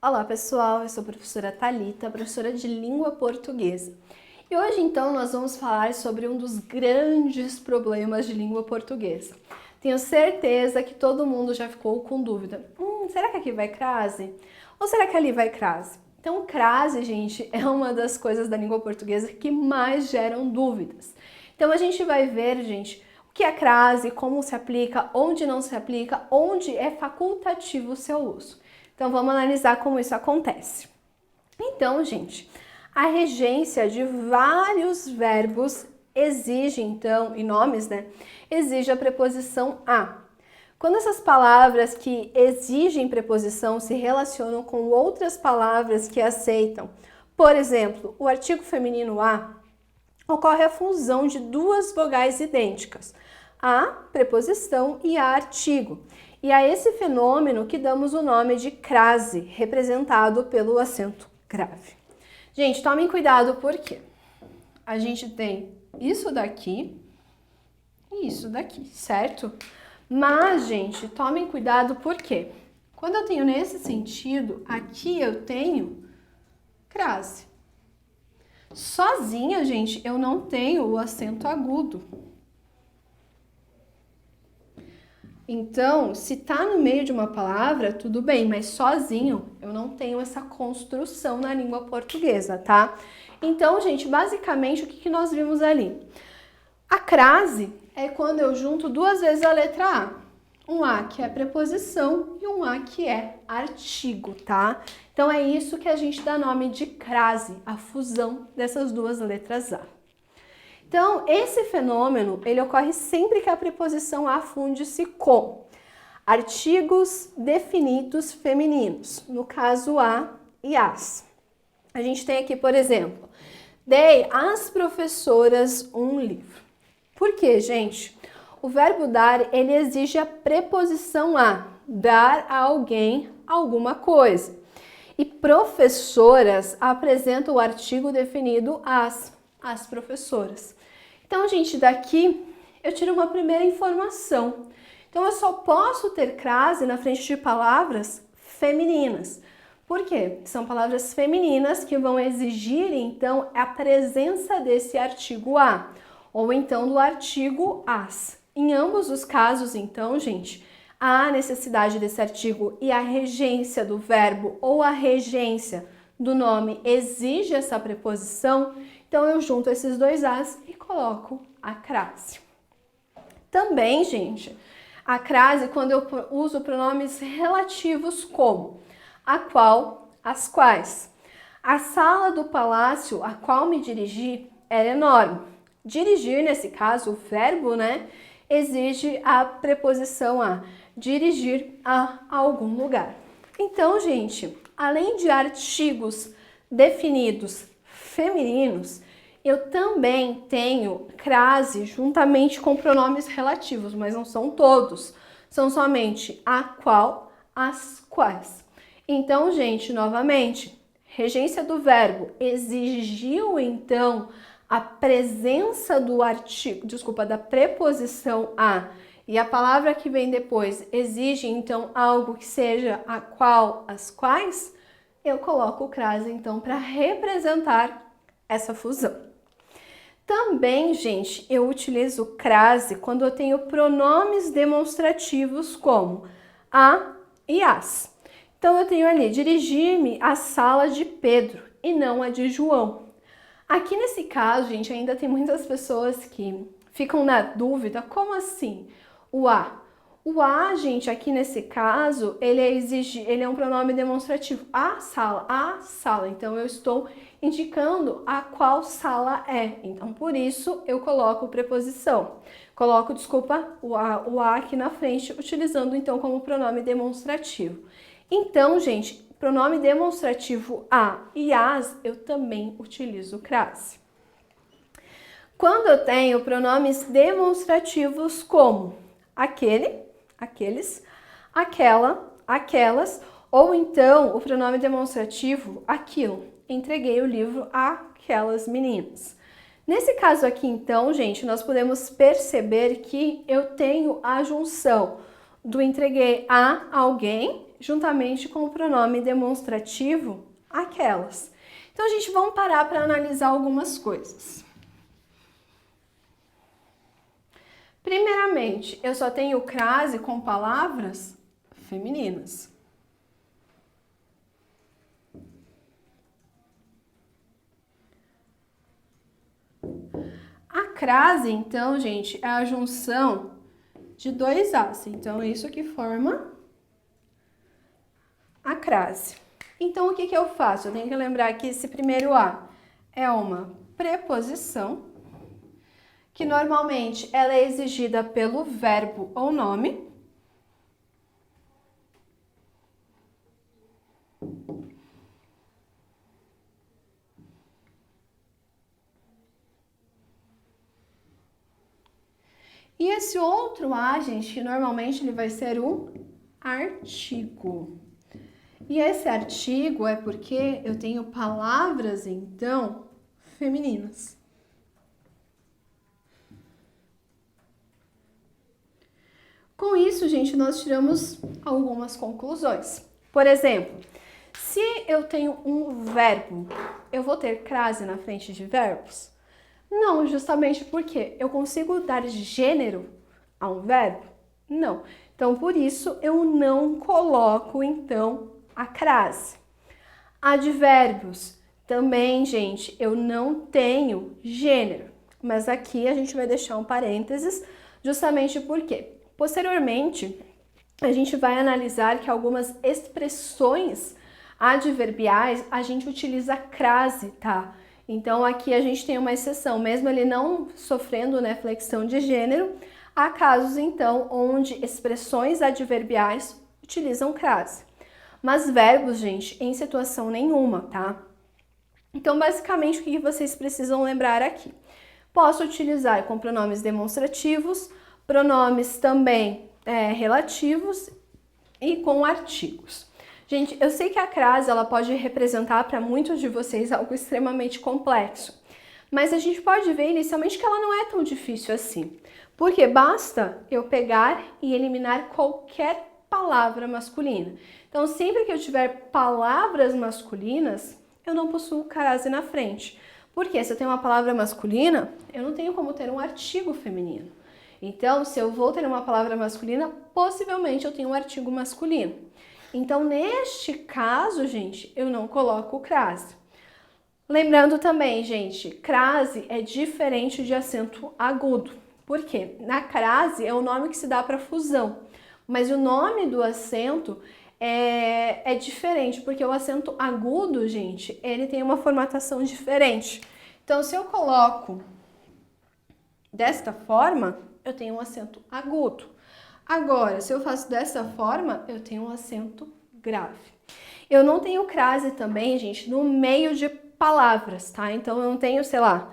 Olá pessoal, eu sou a professora Thalita, professora de língua portuguesa. E hoje então nós vamos falar sobre um dos grandes problemas de língua portuguesa. Tenho certeza que todo mundo já ficou com dúvida. Será que aqui vai crase? Ou será que ali vai crase? Então crase, gente, é uma das coisas da língua portuguesa que mais geram dúvidas. Então a gente vai ver, gente, o que é crase, como se aplica, onde não se aplica, onde é facultativo o seu uso. Então vamos analisar como isso acontece. Então, gente, a regência de vários verbos exige, então, e nomes, né? Exige a preposição a. Quando essas palavras que exigem preposição se relacionam com outras palavras que aceitam, por exemplo, o artigo feminino a, ocorre a fusão de duas vogais idênticas, a preposição e a artigo. E a esse fenômeno que damos o nome de crase, representado pelo acento grave. Gente, tomem cuidado porque a gente tem isso daqui e isso daqui, certo? Mas, gente, tomem cuidado porque quando eu tenho nesse sentido, aqui eu tenho crase. Sozinha, gente, eu não tenho o acento agudo. Então, se tá no meio de uma palavra, tudo bem, mas sozinho eu não tenho essa construção na língua portuguesa, tá? Então, gente, basicamente o que nós vimos ali? A crase é quando eu junto duas vezes a letra A. Um A que é preposição e um A que é artigo, tá? Então é isso que a gente dá nome de crase, a fusão dessas duas letras A. Então, esse fenômeno, ele ocorre sempre que a preposição a funde-se com artigos definidos femininos, no caso a e as. A gente tem aqui, por exemplo, dei às professoras um livro. Por quê, gente? O verbo dar, ele exige a preposição a, dar a alguém alguma coisa. E professoras apresenta o artigo definido as professoras. Então, gente, daqui eu tiro uma primeira informação. Então, eu só posso ter crase na frente de palavras femininas. Por quê? São palavras femininas que vão exigir, então, a presença desse artigo a, ou então do artigo as. Em ambos os casos, então, gente, há necessidade desse artigo e a regência do verbo ou a regência do nome exige essa preposição, então eu junto esses dois as e coloco a crase. Também, gente, a crase quando eu uso pronomes relativos como a qual, as quais. A sala do palácio a qual me dirigi era enorme. Dirigir, nesse caso, o verbo, né, exige a preposição a, dirigir a algum lugar. Então, gente, além de artigos definidos femininos, eu também tenho crase juntamente com pronomes relativos, mas não são todos. São somente a qual, as quais. Então, gente, novamente, regência do verbo exigiu, então, a presença do artigo, da preposição a, e a palavra que vem depois exige, então, algo que seja a qual, as quais, eu coloco o crase, então, para representar essa fusão. Também, gente, eu utilizo crase quando eu tenho pronomes demonstrativos como a e as. Então, eu tenho ali, dirigir-me à sala de Pedro e não a de João. Aqui nesse caso, gente, ainda tem muitas pessoas que ficam na dúvida, como assim? O a. O a, gente, aqui nesse caso, ele é um pronome demonstrativo. A sala. Então, eu estou indicando a qual sala é. Então, por isso, eu coloco preposição. Coloco, o a aqui na frente, utilizando, então, como pronome demonstrativo. Então, gente, pronome demonstrativo a e as, eu também utilizo crase. Quando eu tenho pronomes demonstrativos como aquele, aqueles, aquela, aquelas, ou então o pronome demonstrativo aquilo. Entreguei o livro àquelas meninas. Nesse caso aqui, então, gente, nós podemos perceber que eu tenho a junção do entreguei a alguém juntamente com o pronome demonstrativo aquelas. Então, a gente vai parar para analisar algumas coisas. Primeiramente, eu só tenho crase com palavras femininas. A crase, então, gente, é a junção de dois As. Então, é isso que forma a crase. Então, o que eu faço? Eu tenho que lembrar que esse primeiro A é uma preposição, que normalmente ela é exigida pelo verbo ou nome. E esse outro A, gente, normalmente ele vai ser um artigo. E esse artigo é porque eu tenho palavras, então, femininas. Com isso, gente, nós tiramos algumas conclusões. Por exemplo, se eu tenho um verbo, eu vou ter crase na frente de verbos? Não, justamente porque eu consigo dar gênero a um verbo? Não. Então, por isso, eu não coloco, então, a crase. Advérbios, também, gente, eu não tenho gênero. Mas aqui a gente vai deixar um parênteses, justamente porque, posteriormente, a gente vai analisar que algumas expressões adverbiais a gente utiliza crase, tá? Então, aqui a gente tem uma exceção, mesmo ele não sofrendo, né, flexão de gênero, há casos, então, onde expressões adverbiais utilizam crase. Mas verbos, gente, em situação nenhuma, tá? Então, basicamente, o que vocês precisam lembrar aqui? Posso utilizar com pronomes demonstrativos, pronomes também relativos e com artigos. Gente, eu sei que a crase ela pode representar para muitos de vocês algo extremamente complexo, mas a gente pode ver inicialmente que ela não é tão difícil assim, porque basta eu pegar e eliminar qualquer palavra masculina. Então, sempre que eu tiver palavras masculinas, eu não possuo crase na frente, porque se eu tenho uma palavra masculina, eu não tenho como ter um artigo feminino. Então, se eu vou ter uma palavra masculina, possivelmente eu tenho um artigo masculino. Então, neste caso, gente, eu não coloco crase. Lembrando também, gente, crase é diferente de acento agudo. Por quê? Na crase é o nome que se dá para fusão, mas o nome do acento é diferente, porque o acento agudo, gente, ele tem uma formatação diferente. Então, se eu coloco desta forma, eu tenho um acento agudo. Agora, se eu faço dessa forma, eu tenho um acento grave. Eu não tenho crase também, gente, no meio de palavras, tá? Então, eu não tenho, sei lá,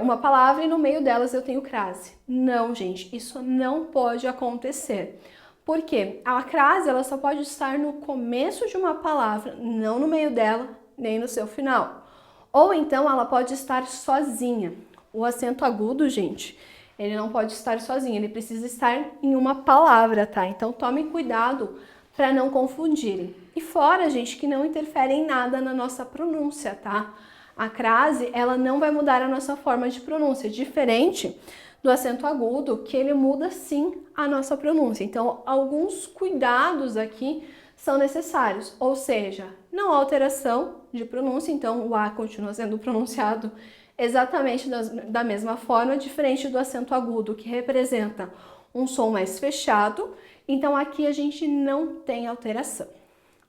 uma palavra e no meio delas eu tenho crase. Não, gente, isso não pode acontecer. Por quê? A crase, ela só pode estar no começo de uma palavra, não no meio dela, nem no seu final. Ou então, ela pode estar sozinha. O acento agudo, gente, ele não pode estar sozinho, ele precisa estar em uma palavra, tá? Então, tomem cuidado para não confundirem. E fora, gente, que não interfere em nada na nossa pronúncia, tá? A crase, ela não vai mudar a nossa forma de pronúncia, diferente do acento agudo, que ele muda sim a nossa pronúncia. Então, alguns cuidados aqui são necessários, ou seja, não há alteração de pronúncia, então o A continua sendo pronunciado exatamente da mesma forma, diferente do acento agudo, que representa um som mais fechado. Então, aqui a gente não tem alteração.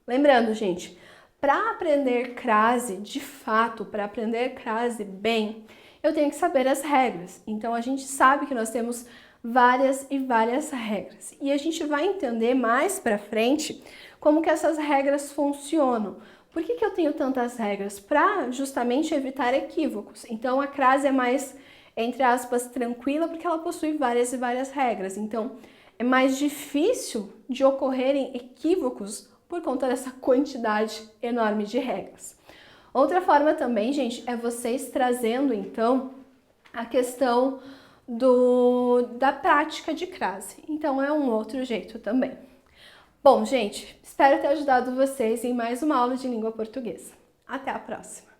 Lembrando, gente, para aprender crase, de fato, para aprender crase bem, eu tenho que saber as regras. Então, a gente sabe que nós temos várias e várias regras. E a gente vai entender mais para frente como que essas regras funcionam. Por que eu tenho tantas regras? Para justamente evitar equívocos. Então, a crase é mais, entre aspas, tranquila, porque ela possui várias e várias regras. Então, é mais difícil de ocorrerem equívocos por conta dessa quantidade enorme de regras. Outra forma também, gente, é vocês trazendo, então, a questão da prática de crase. Então, é um outro jeito também. Bom, gente, Espero ter ajudado vocês em mais uma aula de língua portuguesa. Até a próxima!